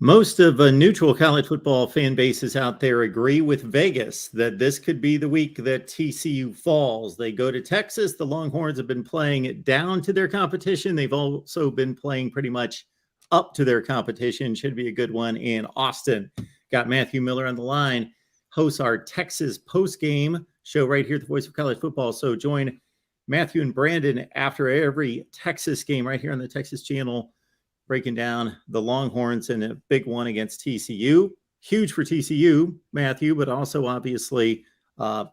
Most of neutral college football fan bases out there agree with Vegas that this could be the week that TCU falls. They go to Texas. The Longhorns have been playing it down to their competition. They've also been playing pretty much up to their competition. Should be a good one in Austin. Got Matthew Miller on the line, hosts our Texas post-game show right here at the Voice of College Football. So join Matthew and Brandon after every Texas game right here on the Texas channel, breaking down the Longhorns and a big one against TCU. Huge for TCU, Matthew, but also obviously for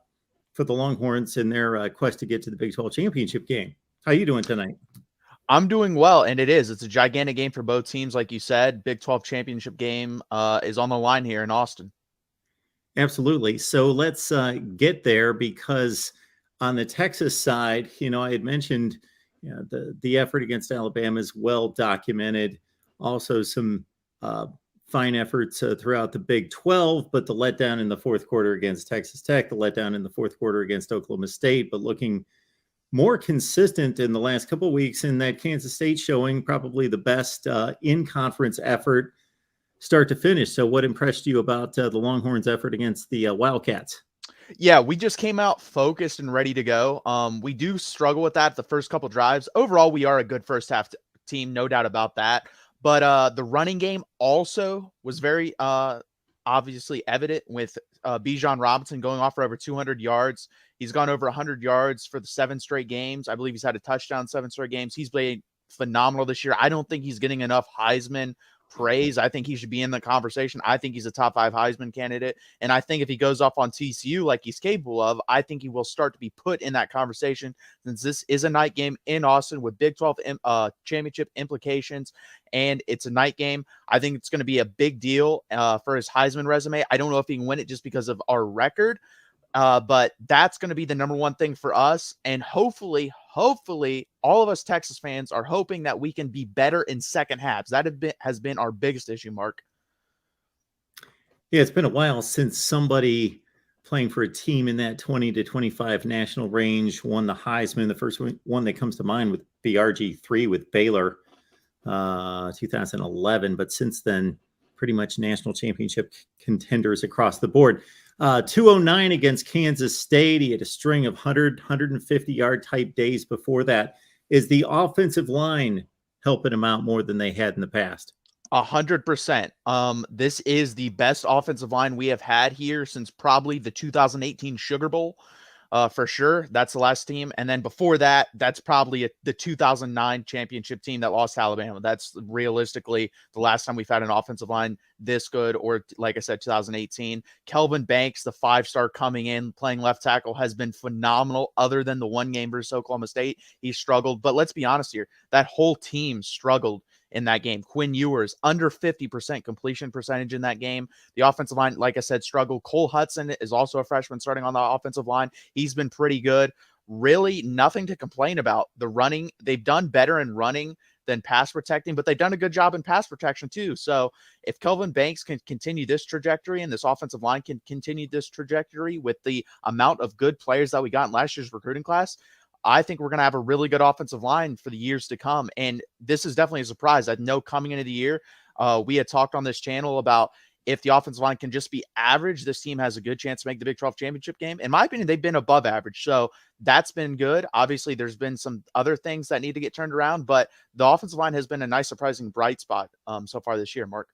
the Longhorns in their quest to get to the Big 12 championship game. How you doing tonight? I'm doing well, and it's a gigantic game for both teams. Like you said, Big 12 championship game is on the line here in Austin. Absolutely. So let's get there, because on the Texas side, I had mentioned the effort against Alabama is well documented. Also some fine efforts throughout the Big 12, but the letdown in the fourth quarter against Texas Tech, the letdown in the fourth quarter against Oklahoma State, but looking more consistent in the last couple of weeks in that Kansas State showing, probably the best in-conference effort start to finish. So what impressed you about the Longhorns' effort against the Wildcats? Yeah, we just came out focused and ready to go. We do struggle with that the first couple drives. Overall, we are a good first half team, no doubt about that. But the running game also was very obviously evident with Bijan Robinson going off for over 200 yards. He's gone over 100 yards for the 7 straight games. I believe he's had a touchdown 7 straight games. He's played phenomenal this year. I don't think he's getting enough Heisman praise. I think he should be in the conversation. I think he's a top 5 Heisman candidate. And I think if he goes off on TCU like he's capable of, I think he will start to be put in that conversation, since this is a night game in Austin with Big 12 championship implications. And it's a night game. I think it's going to be a big deal for his Heisman resume. I don't know if he can win it just because of our record. But that's going to be the number one thing for us. And hopefully, all of us Texas fans are hoping that we can be better in second halves. That has been our biggest issue, Mark. Yeah, it's been a while since somebody playing for a team in that 20 to 25 national range won the Heisman. The first one that comes to mind would be RG3 with Baylor, 2011. But since then, pretty much national championship contenders across the board. 209 against Kansas State. He had a string of 100, 150-yard type days before that. Is the offensive line helping him out more than they had in the past? 100%. This is the best offensive line we have had here since probably the 2018 Sugar Bowl. For sure. That's the last team. And then before that, that's probably the 2009 championship team that lost to Alabama. That's realistically the last time we've had an offensive line this good, or like I said, 2018. Kelvin Banks, the 5-star coming in, playing left tackle, has been phenomenal. Other than the one game versus Oklahoma State, he struggled. But let's be honest here, that whole team struggled in that game. Quinn Ewers, under 50% completion percentage in that game. The offensive line, like I said, struggled. Cole Hudson is also a freshman starting on the offensive line. He's been pretty good. Really nothing to complain about. The running, they've done better in running than pass protecting, but they've done a good job in pass protection too. So if Kelvin Banks can continue this trajectory and this offensive line can continue this trajectory with the amount of good players that we got in last year's recruiting class, I think we're going to have a really good offensive line for the years to come. And this is definitely a surprise. I know coming into the year, we had talked on this channel about if the offensive line can just be average, this team has a good chance to make the Big 12 championship game. In my opinion, they've been above average. So that's been good. Obviously, there's been some other things that need to get turned around, but the offensive line has been a nice, surprising bright spot so far this year, Mark.